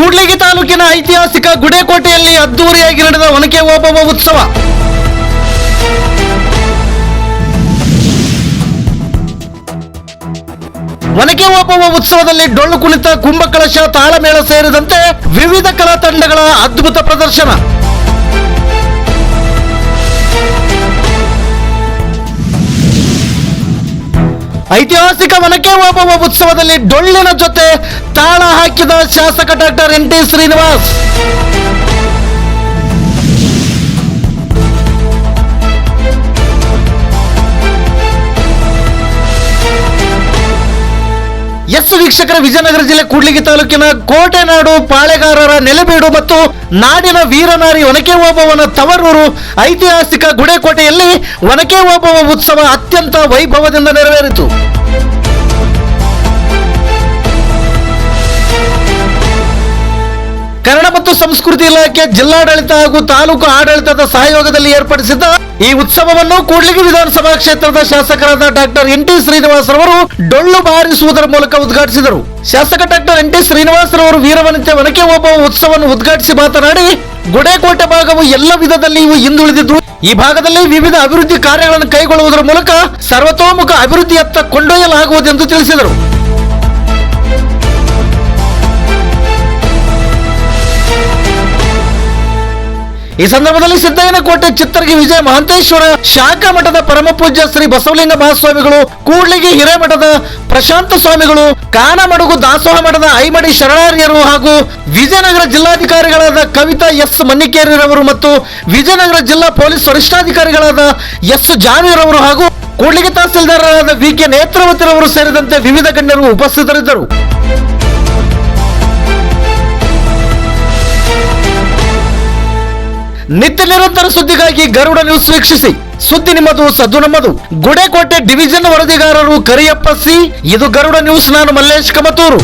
ಕೂಡ್ಲಿಗಿ ತಾಲೂಕಿನ ಐತಿಹಾಸಿಕ ಗುಡೇಕೋಟೆಯಲ್ಲಿ ಅದ್ದೂರಿಯಾಗಿ ನಡೆದ ಒನಕೆ ಓಬವ್ವ ಉತ್ಸವ. ಒನಕೆ ಓಬವ್ವ ಉತ್ಸವದಲ್ಲಿ ಡೊಳ್ಳು ಕುಣಿತ, ಕುಂಭಕಳಶ, ತಾಳಮೇಳ ಸೇರಿದಂತೆ ವಿವಿಧ ಕಲಾ ತಂಡಗಳ ಅದ್ಭುತ ಪ್ರದರ್ಶನ. ಐತಿಹಾಸಿಕ ಒನಕೆ ಓಬವ್ವ ಉತ್ಸವದಲ್ಲಿ ಡೊಳ್ಳಿನ ಜೊತೆ ತಾಳ ಹಾಕಿದ ಶಾಸಕ ಡಾಕ್ಟರ್ ಎನ್.ಟಿ. ಶ್ರೀನಿವಾಸ್. ವೀಕ್ಷಕರ, ವಿಜಯನಗರ ಜಿಲ್ಲೆ ಕೂಡ್ಲಿಗಿ ತಾಲೂಕಿನ ಕೋಟೆನಾಡು ಪಾಳೆಗಾರರ ನೆಲೆಬೀಡು ಮತ್ತು ನಾಡಿನ ವೀರನಾರಿ ಒನಕೆ ಓಬವ್ವನ ತವರೂರು ಐತಿಹಾಸಿಕ ಗುಡೇಕೋಟೆಯಲ್ಲಿ ಒನಕೆ ಓಬವ್ವ ಉತ್ಸವ ಅತ್ಯಂತ ವೈಭವದಿಂದ ನೆರವೇರಿತು. ಕನ್ನಡ ಮತ್ತು ಸಂಸ್ಕೃತಿ ಇಲಾಖೆ, ಜಿಲ್ಲಾಡಳಿತ ಹಾಗೂ ತಾಲೂಕು ಆಡಳಿತದ ಸಹಯೋಗದಲ್ಲಿ ಏರ್ಪಡಿಸಿದ್ದ ಈ ಉತ್ಸವವನ್ನು ಕೂಡ್ಲಿಗಿ ವಿಧಾನಸಭಾ ಕ್ಷೇತ್ರದ ಶಾಸಕರಾದ ಡಾಕ್ಟರ್ ಎನ್.ಟಿ. ಶ್ರೀನಿವಾಸ್ ರವರು ಡೊಳ್ಳು ಬಾರಿಸುವುದರ ಮೂಲಕ ಉದ್ಘಾಟಿಸಿದರು. ಶಾಸಕ ಡಾಕ್ಟರ್ ಎನ್.ಟಿ. ಶ್ರೀನಿವಾಸ್ ರವರು ವೀರವನಿತೆ ಒನಕೆ ಓಬವ್ವ ಉತ್ಸವವನ್ನು ಉದ್ಘಾಟಿಸಿ ಮಾತನಾಡಿ, ಗುಡೇಕೋಟೆ ಭಾಗವು ಎಲ್ಲ ವಿಧದಲ್ಲಿಯೂ ಹಿಂದುಳಿದಿದ್ದು, ಈ ಭಾಗದಲ್ಲಿ ವಿವಿಧ ಅಭಿವೃದ್ಧಿ ಕಾರ್ಯಗಳನ್ನು ಕೈಗೊಳ್ಳುವುದರ ಮೂಲಕ ಸರ್ವತೋಮುಖ ಅಭಿವೃದ್ಧಿಯತ್ತ ಕೊಂಡೊಯ್ಯಲಾಗುವುದೆಂದು ತಿಳಿಸಿದರು. ಈ ಸಂದರ್ಭದಲ್ಲಿ ಸಿದ್ದಯ್ಯನಕೋಟೆ ಚಿತ್ತರಗಿ ವಿಜಯ ಮಹಂತೇಶ್ವರ ಶಾಖಾ ಮಠದ ಪರಮಪೂಜ್ಯ ಶ್ರೀ ಬಸವಲಿಂಗ ಮಹಾಸ್ವಾಮಿಗಳು, ಕೂಡ್ಲಿಗಿ ಹಿರೇಮಠದ ಪ್ರಶಾಂತ ಸ್ವಾಮಿಗಳು, ಕಾನಮಡುಗು ದಾಸೋಹ ಮಠದ ಐಮಡಿ ಶರಣಾರ್ಯರು ಹಾಗೂ ವಿಜಯನಗರ ಜಿಲ್ಲಾಧಿಕಾರಿಗಳಾದ ಕವಿತಾ ಎಸ್ ಮನ್ನಿಕೇರಿರವರು ಮತ್ತು ವಿಜಯನಗರ ಜಿಲ್ಲಾ ಪೊಲೀಸ್ ವರಿಷ್ಠಾಧಿಕಾರಿಗಳಾದ ಎಸ್ ಜಾಮೀರವರು ಹಾಗೂ ಕೂಡ್ಲಿಗಿ ತಹಸೀಲ್ದಾರರಾದ ವಿ.ಕೆ. ನೇತ್ರಾವತಿರವರು ಸೇರಿದಂತೆ ವಿವಿಧ ಗಣ್ಯರು ಉಪಸ್ಥಿತರಿದ್ದರು. ನಿತ್ಯ ನಿರಂತರ ಸುದ್ದಿಗಾಗಿ ಗರುಡ ನ್ಯೂಸ್ ವೀಕ್ಷಿಸಿ. ಸುದ್ದಿ ನಿಮ್ಮದು, ಸದ್ದು ನಮ್ಮದು. ಗುಡೇಕೋಟೆ ಡಿವಿಷನ್ ವರದಿಗಾರರು ಕರಿಯಪ್ಪ ಸಿ. ಇದು ಗರುಡ ನ್ಯೂಸ್. ನಾನು ಮಲ್ಲೇಶ್ ಕಮತೂರು.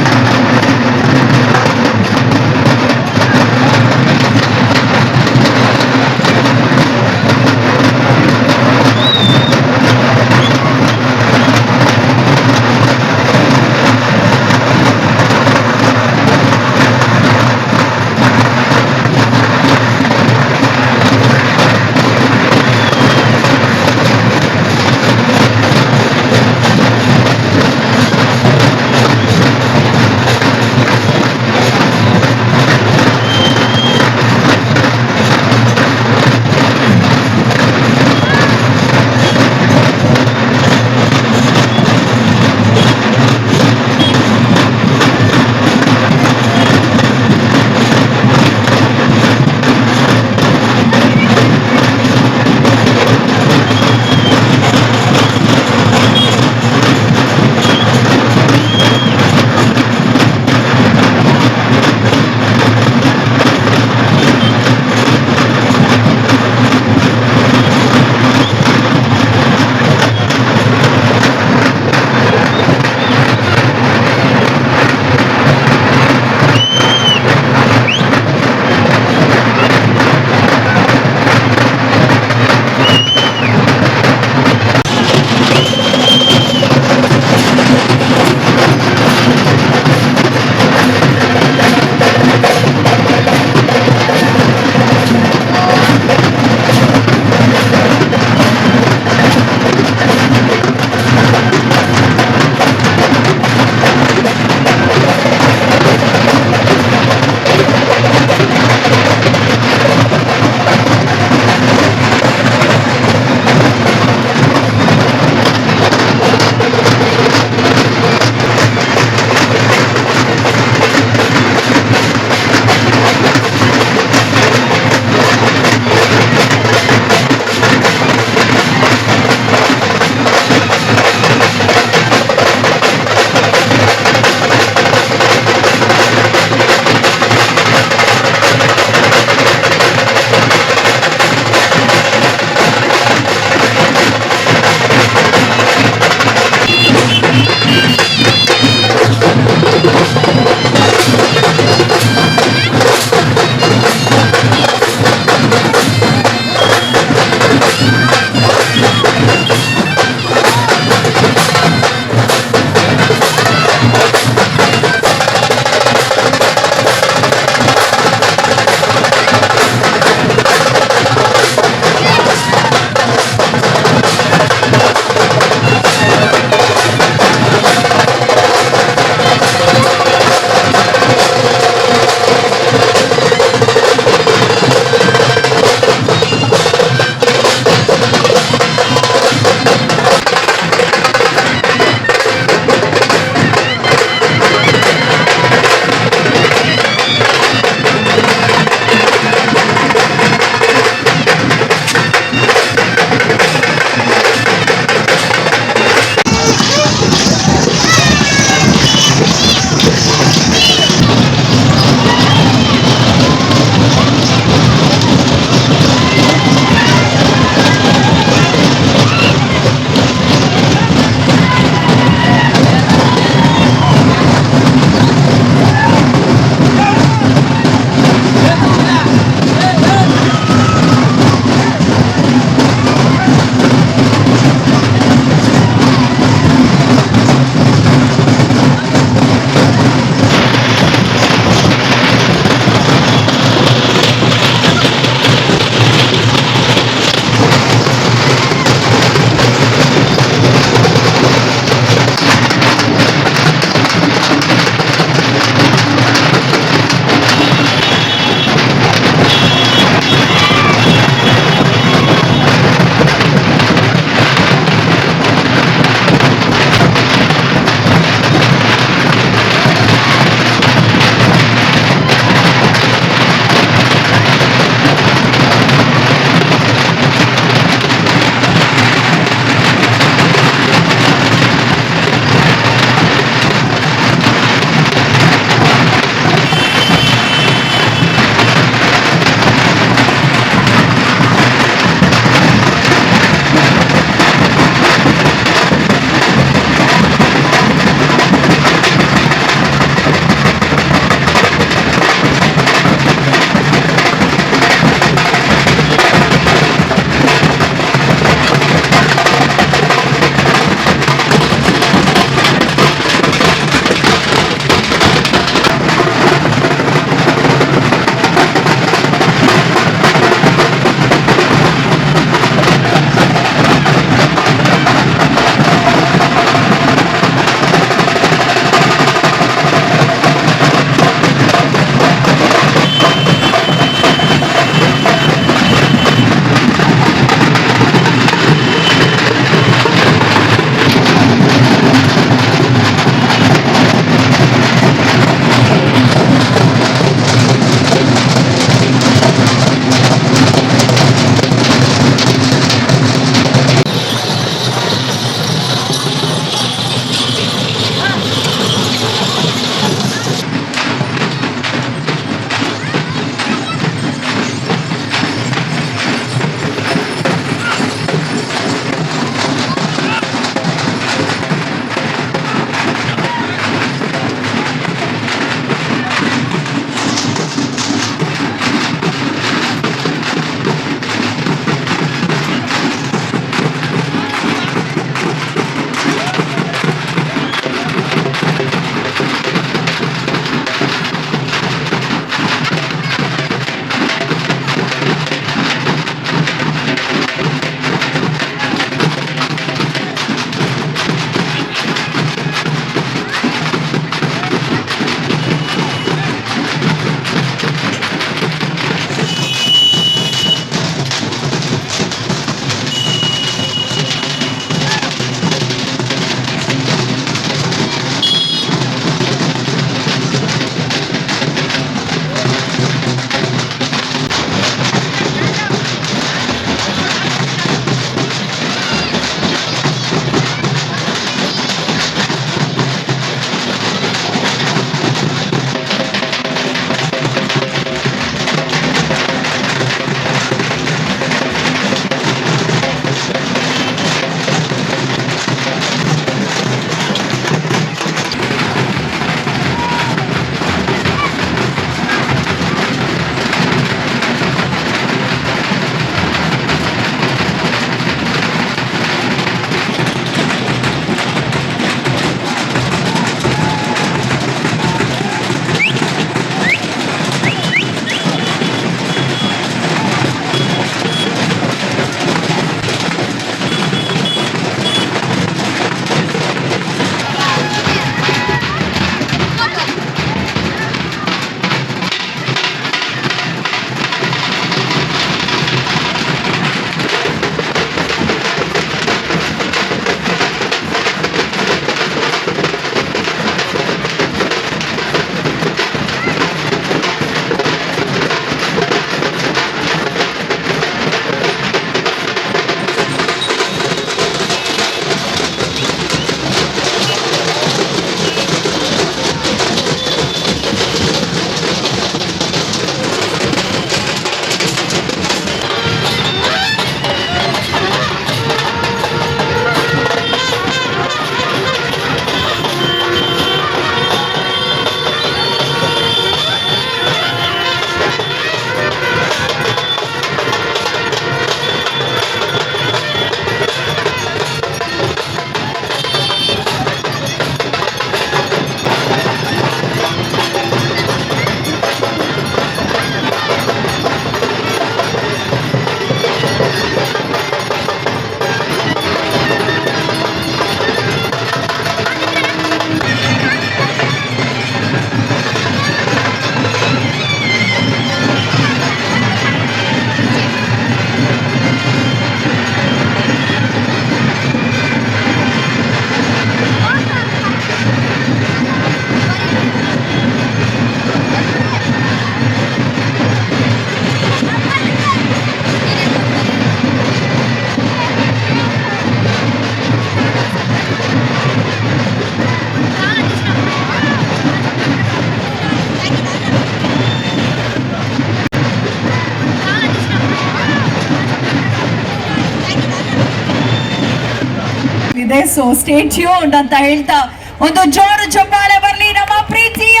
ಇದೆ. ಸೊ ಸ್ಟೇ ಟ್ಯೂನ್ಡ್ ಅಂತ ಹೇಳ್ತಾ ಒಂದು ಜೋರು ಚಪ್ಪಾಳೆ ಬರಲಿ ನಮ್ಮ ಪ್ರೀತಿಯ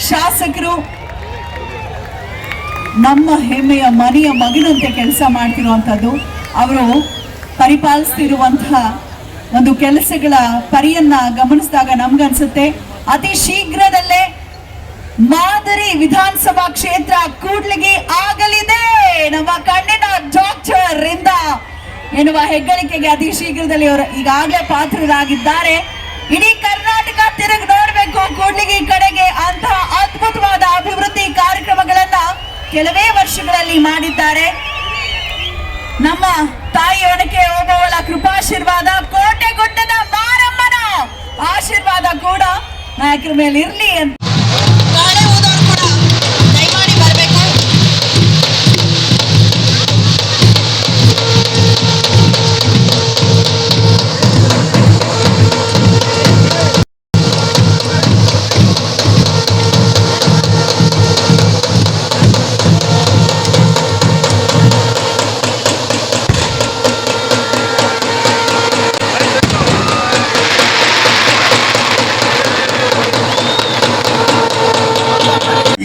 ಶಾಸಕರು, ನಮ್ಮ ಹೆಮ್ಮೆಯ ಮನೆಯ ಮಗನಂತೆ ಕೆಲಸ ಮಾಡ್ತಿರುವಂಥದ್ದು. ಅವರು ಪರಿಪಾಲಿಸ್ತಿರುವಂತಹ ಒಂದು ಕೆಲಸಗಳ ಪರಿಯನ್ನ ಗಮನಿಸಿದಾಗ ನಮ್ಗನ್ಸುತ್ತೆ ಅತಿ ಶೀಘ್ರದಲ್ಲೇ ಮಾದರಿ ವಿಧಾನಸಭಾ ಕ್ಷೇತ್ರ ಕೂಡ್ಲಿಗಿ ಆಗಲಿದೆ ನಮ್ಮ ಕಣ್ಣಿನ ಡಾಕ್ಟರ್ ಇಂದ ಎನ್ನುವ ಹೆಗ್ಗಳಿಕೆಗೆ ಅತಿ ಶೀಘ್ರದಲ್ಲಿ ಅವರು ಈಗಾಗಲೇ ಪಾತ್ರರಾಗಿದ್ದಾರೆ. ಇಡೀ ಕರ್ನಾಟಕ ತಿರುಗಿ ನೋಡಬೇಕು ಕೂಡ್ಲಿಗಿ ಕಡೆಗೆ ಅಂತ ಅದ್ಭುತವಾದ ಅಭಿವೃದ್ಧಿ ಕಾರ್ಯಕ್ರಮಗಳನ್ನ ಕೆಲವೇ ವರ್ಷಗಳಲ್ಲಿ ಮಾಡಿದ್ದಾರೆ. ನಮ್ಮ ತಾಯಿ ಒನಕೆ ಓಬವ್ವಳ ಕೃಪಾಶೀರ್ವಾದ, ಕೋಟೆಗುಡ್ಡದ ಮಾರಮ್ಮನ ಆಶೀರ್ವಾದ ಕೂಡ ನಾಯಕರ ಮೇಲೆ ಇರ್ಲಿ ಅಂತ ದಯಮಾಡಿ ಬರಬೇಕು.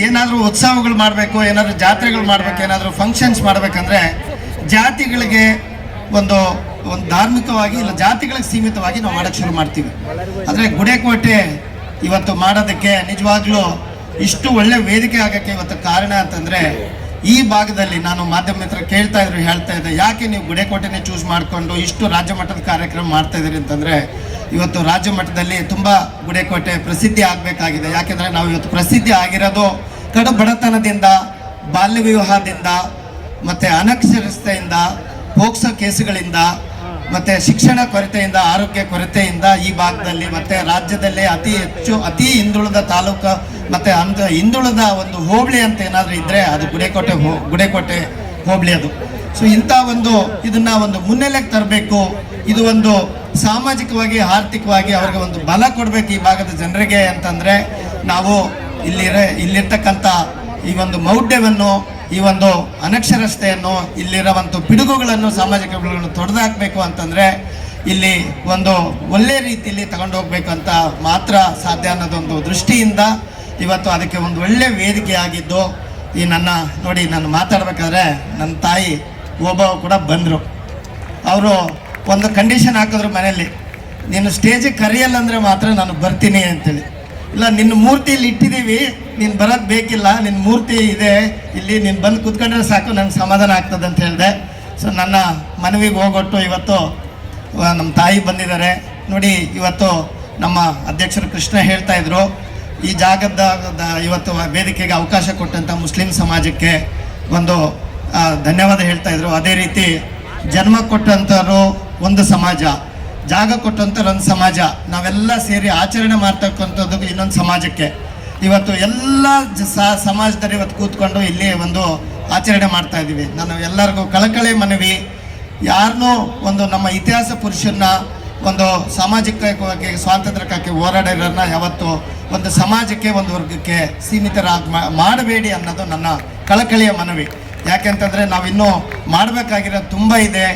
ಏನಾದರೂ ಉತ್ಸವಗಳು ಮಾಡಬೇಕು, ಏನಾದರೂ ಜಾತ್ರೆಗಳು ಮಾಡಬೇಕು, ಏನಾದರೂ ಫಂಕ್ಷನ್ಸ್ ಮಾಡಬೇಕಂದ್ರೆ ಜಾತಿಗಳಿಗೆ ಒಂದು ಧಾರ್ಮಿಕವಾಗಿ ಇಲ್ಲ ಜಾತಿಗಳಿಗೆ ಸೀಮಿತವಾಗಿ ನಾವು ಮಾಡೋಕ್ಕೆ ಶುರು ಮಾಡ್ತೀವಿ. ಆದರೆ ಗುಡೇಕೋಟೆ ಇವತ್ತು ಮಾಡೋದಕ್ಕೆ ನಿಜವಾಗ್ಲೂ ಇಷ್ಟು ಒಳ್ಳೆ ವೇದಿಕೆ ಆಗೋಕ್ಕೆ ಇವತ್ತು ಕಾರಣ ಅಂತಂದರೆ ಈ ಭಾಗದಲ್ಲಿ ನಾನು ಮಾಧ್ಯಮ ಮಿತ್ರ ಹೇಳ್ತಾ ಇದ್ದೆ, ಯಾಕೆ ನೀವು ಗುಡೇಕೋಟೆನೇ ಚೂಸ್ ಮಾಡಿಕೊಂಡು ಇಷ್ಟು ರಾಜ್ಯ ಮಟ್ಟದ ಕಾರ್ಯಕ್ರಮ ಮಾಡ್ತಾ ಇದ್ದೀರಿ ಅಂತಂದರೆ, ಇವತ್ತು ರಾಜ್ಯ ಮಟ್ಟದಲ್ಲಿ ತುಂಬ ಗುಡೇಕೋಟೆ ಪ್ರಸಿದ್ಧಿ ಆಗಬೇಕಾಗಿದೆ. ಯಾಕೆಂದರೆ ನಾವು ಇವತ್ತು ಪ್ರಸಿದ್ಧಿ ಆಗಿರೋದು ಕಡು ಬಡತನದಿಂದ, ಬಾಲ್ಯ ವಿವಾಹದಿಂದ, ಮತ್ತು ಅನಕ್ಷರತೆಯಿಂದ, ಪೋಕ್ಸೋ ಕೇಸುಗಳಿಂದ, ಮತ್ತು ಶಿಕ್ಷಣ ಕೊರತೆಯಿಂದ, ಆರೋಗ್ಯ ಕೊರತೆಯಿಂದ ಈ ಭಾಗದಲ್ಲಿ ಮತ್ತು ರಾಜ್ಯದಲ್ಲೇ ಅತಿ ಹಿಂದುಳಿದ ತಾಲೂಕು ಮತ್ತು ಹಿಂದುಳಿದ ಒಂದು ಹೋಬಳಿ ಅಂತ ಏನಾದರೂ ಇದ್ದರೆ ಅದು ಗುಡೇಕೋಟೆ ಹೋಬಳಿ ಅದು. ಸೊ ಇಂಥ ಇದನ್ನು ಒಂದು ಮುನ್ನೆಲೆಗೆ ತರಬೇಕು. ಇದು ಒಂದು ಸಾಮಾಜಿಕವಾಗಿ ಆರ್ಥಿಕವಾಗಿ ಅವ್ರಿಗೆ ಒಂದು ಬಲ ಕೊಡಬೇಕು ಈ ಭಾಗದ ಜನರಿಗೆ ಅಂತಂದರೆ ನಾವು ಇಲ್ಲಿರ್ತಕ್ಕಂಥ ಈ ಒಂದು ಮೌಢ್ಯವನ್ನು, ಈ ಒಂದು ಅನಕ್ಷರತೆಯನ್ನು, ಇಲ್ಲಿರುವಂಥ ಪಿಡುಗುಗಳನ್ನು, ಸಾಮಾಜಿಕ ಪಿಡುಗುಗಳನ್ನು ತೊಡೆದಾಕಬೇಕು ಅಂತಂದರೆ ಇಲ್ಲಿ ಒಂದು ಒಳ್ಳೆ ರೀತಿಯಲ್ಲಿ ತಗೊಂಡು ಹೋಗ್ಬೇಕು ಅಂತ ಮಾತ್ರ ಸಾಧ್ಯ ಅನ್ನೋದೊಂದು ದೃಷ್ಟಿಯಿಂದ ಇವತ್ತು ಅದಕ್ಕೆ ಒಂದು ಒಳ್ಳೆ ವೇದಿಕೆ ಆಗಿದ್ದು. ಈ ನಾನು ಮಾತಾಡಬೇಕಾದ್ರೆ ನನ್ನ ತಾಯಿ ಒಬ್ಬ ಕೂಡ ಬಂದರು. ಅವರು ಒಂದು ಕಂಡೀಷನ್ ಹಾಕಿದ್ರು ಮನೆಯಲ್ಲಿ, ನೀನು ಸ್ಟೇಜಿಗೆ ಕರೆಯಲ್ಲ ಅಂದರೆ ಮಾತ್ರ ನಾನು ಬರ್ತೀನಿ ಅಂತೇಳಿ. ಇಲ್ಲ, ನಿನ್ನ ಮೂರ್ತಿ ಇಲ್ಲಿ ಇಟ್ಟಿದ್ದೀವಿ, ನೀನು ಬರೋದು ಬೇಕಿಲ್ಲ, ನಿನ್ನ ಮೂರ್ತಿ ಇದೆ ಇಲ್ಲಿ, ನೀನು ಬಂದು ಕೂತ್ಕೊಂಡ್ರೆ ಸಾಕು, ನನಗೆ ಸಮಾಧಾನ ಆಗ್ತದೆ ಅಂತ ಹೇಳಿದೆ. ಸೊ ನನ್ನ ಮನವಿಗೆ ಹೋಗೊಟ್ಟು ಇವತ್ತು ನಮ್ಮ ತಾಯಿ ಬಂದಿದ್ದಾರೆ ನೋಡಿ. ಇವತ್ತು ನಮ್ಮ ಅಧ್ಯಕ್ಷರು ಕೃಷ್ಣ ಹೇಳ್ತಾ ಇದ್ರು, ಈ ಜಾಗದ ಇವತ್ತು ವೇದಿಕೆಗೆ ಅವಕಾಶ ಕೊಟ್ಟಂಥ ಮುಸ್ಲಿಂ ಸಮಾಜಕ್ಕೆ ಒಂದು ಧನ್ಯವಾದ ಹೇಳ್ತಾ ಇದ್ರು. ಅದೇ ರೀತಿ ಜನ್ಮ ಕೊಟ್ಟಂಥವ್ರು ಒಂದು ಸಮಾಜ, ಜಾಗ ಕೊಟ್ಟಂಥವ್ರು ಒಂದು ಸಮಾಜ, ನಾವೆಲ್ಲ ಸೇರಿ ಆಚರಣೆ ಮಾಡ್ತಕ್ಕಂಥದ್ದು ಇನ್ನೊಂದು ಸಮಾಜಕ್ಕೆ. ಇವತ್ತು ಎಲ್ಲ ಸಮಾಜದಲ್ಲಿ ಇವತ್ತು ಕೂತ್ಕೊಂಡು ಇಲ್ಲಿ ಒಂದು ಆಚರಣೆ ಮಾಡ್ತಾ ಇದ್ದೀವಿ. ನಾನು ಎಲ್ಲರಿಗೂ ಕಳಕಳಿ ಮನವಿ, ಯಾರನ್ನೂ ಒಂದು ನಮ್ಮ ಇತಿಹಾಸ ಪುರುಷನ್ನ ಒಂದು ಸಾಮಾಜಿಕವಾಗಿ ಸ್ವಾತಂತ್ರ್ಯಕ್ಕಾಗಿ ಹೋರಾಡಿರೋರನ್ನ ಯಾವತ್ತು ಒಂದು ಸಮಾಜಕ್ಕೆ, ಒಂದು ವರ್ಗಕ್ಕೆ ಸೀಮಿತರಾಗಿ ಮಾಡಬೇಡಿ ಅನ್ನೋದು ನನ್ನ ಕಳಕಳಿಯ ಮನವಿ. ಯಾಕೆಂತಂದರೆ ನಾವಿನ್ನೂ ಮಾಡಬೇಕಾಗಿರೋದು ತುಂಬ ಇದೆ.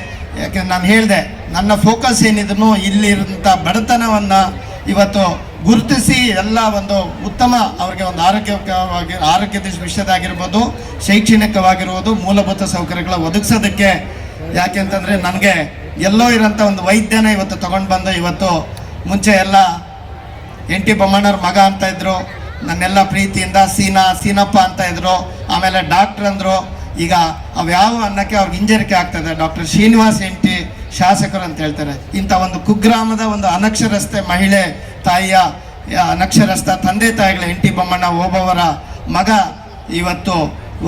ಯಾಕೆಂದ್ರೆ ನಾನು ಹೇಳಿದೆ, ನನ್ನ ಫೋಕಸ್ ಏನಿದ್ರು ಇಲ್ಲಿರೋಂಥ ಬಡತನವನ್ನು ಇವತ್ತು ಗುರುತಿಸಿ ಎಲ್ಲ ಒಂದು ಉತ್ತಮ ಅವ್ರಿಗೆ ಒಂದು ಆರೋಗ್ಯದ ವಿಷಯದಾಗಿರ್ಬೋದು, ಶೈಕ್ಷಣಿಕವಾಗಿರ್ಬೋದು, ಮೂಲಭೂತ ಸೌಕರ್ಯಗಳ ಒದಗಿಸೋದಕ್ಕೆ. ಯಾಕೆಂತಂದರೆ ನನಗೆ ಎಲ್ಲೋ ಇರೋಂಥ ಒಂದು ವೈದ್ಯನ ಇವತ್ತು ತೊಗೊಂಡು ಬಂದು, ಇವತ್ತು ಮುಂಚೆ ಎಲ್ಲ NT ಬೊಮ್ಮಣ್ಣವ್ರ ಮಗ ಅಂತ ಇದ್ರು, ನನ್ನೆಲ್ಲ ಪ್ರೀತಿಯಿಂದ ಸೀನಪ್ಪ ಅಂತ ಇದ್ರು, ಆಮೇಲೆ ಡಾಕ್ಟ್ರ್ ಅಂದರು. ಈಗ ಅವ್ಯಾವ ಅನ್ನಕ್ಕೆ ಅವ್ರಿಗೆ ಹಿಂಜರಿಕೆ ಆಗ್ತದೆ. ಡಾಕ್ಟರ್ ಶ್ರೀನಿವಾಸ್ NT ಶಾಸಕರು ಅಂತ ಹೇಳ್ತಾರೆ. ಇಂಥ ಒಂದು ಕುಗ್ರಾಮದ ಒಂದು ಅನಕ್ಷರಸ್ಥ ಮಹಿಳೆ ತಾಯಿಯ ಅನಕ್ಷರಸ್ಥ ತಂದೆ ತಾಯಿಗಳ NT ಬೊಮ್ಮಣ್ಣ ಓಬವ್ವರ ಮಗ ಇವತ್ತು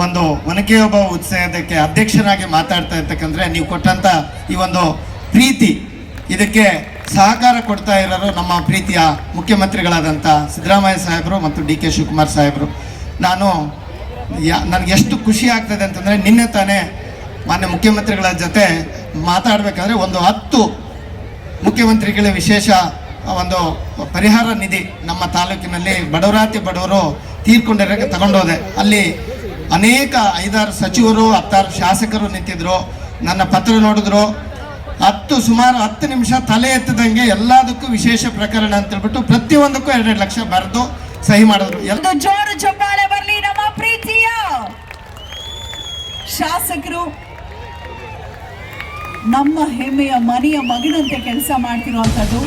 ಒಂದು ಒನಕೆ ಓಬವ್ವ ಉತ್ಸವಕ್ಕೆ ಅಧ್ಯಕ್ಷರಾಗಿ ಮಾತಾಡ್ತಾ ಇರ್ತಕ್ಕಂದ್ರೆ ನೀವು ಕೊಟ್ಟಂಥ ಈ ಒಂದು ಪ್ರೀತಿ, ಇದಕ್ಕೆ ಸಹಕಾರ ಕೊಡ್ತಾ ಇರೋರು ನಮ್ಮ ಪ್ರೀತಿಯ ಮುಖ್ಯಮಂತ್ರಿಗಳಾದಂಥ ಸಿದ್ದರಾಮಯ್ಯ ಸಾಹೇಬರು ಮತ್ತು DK ಶಿವಕುಮಾರ್ ಸಾಹೇಬರು. ನನಗೆ ಎಷ್ಟು ಖುಷಿ ಆಗ್ತದೆ ಅಂತಂದರೆ, ನಿನ್ನೆ ತಾನೇ ಮಾನ್ಯ ಮುಖ್ಯಮಂತ್ರಿಗಳ ಜೊತೆ ಮಾತಾಡಬೇಕಾದ್ರೆ ಒಂದು 10 ಮುಖ್ಯಮಂತ್ರಿಗಳ ವಿಶೇಷ ಒಂದು ಪರಿಹಾರ ನಿಧಿ ನಮ್ಮ ತಾಲೂಕಿನಲ್ಲಿ ಬಡವರು ತೀರ್ಕೊಂಡಿರೋಕ್ಕೆ ತಗೊಂಡೋದೆ. ಅಲ್ಲಿ ಅನೇಕ 5-6 ಸಚಿವರು 10 ಶಾಸಕರು ನಿಂತಿದ್ರು. ನನ್ನ ಪತ್ರ ನೋಡಿದ್ರು. ಸುಮಾರು 10 ನಿಮಿಷ ತಲೆ ಎತ್ತದಂಗೆ ಎಲ್ಲದಕ್ಕೂ ವಿಶೇಷ ಪ್ರಕರಣ ಅಂತ ಹೇಳ್ಬಿಟ್ಟು ಪ್ರತಿಯೊಂದಕ್ಕೂ 2 ಲಕ್ಷ ಬರೆದು ಸಹಿ ಮಾಡಿದ್ರು. ಒಂದು ಜೋರು ಚಪ್ಪಾಳೆ ಬರಲಿ ನಮ್ಮ ಪ್ರೀತಿಯ ಶಾಸಕರು, ನಮ್ಮ ಹೆಮ್ಮೆಯ ಮನೆಯ ಮಗನಂತೆ ಕೆಲಸ ಮಾಡ್ತಿರುವಂತದ್ದು.